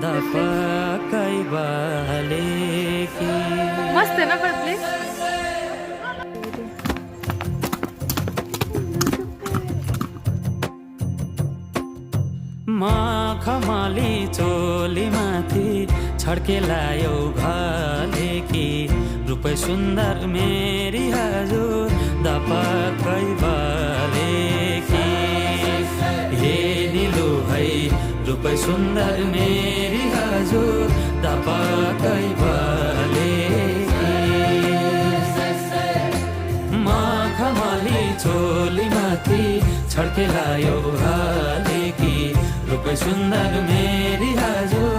दपकै बालेकी। मस्त है ना पर प्लीज। मखमली चोली माथि छड्केलायो घलेकी। रूप सुन्दर मेरी हजुर दपकै बालेकी। हे निलु है रूप सुन्दर मेरी हजुर दपकै बालेकी। मखमली चोली माथि छड्केलायो घलेकी। रूप सुन्दर मेरी हजुर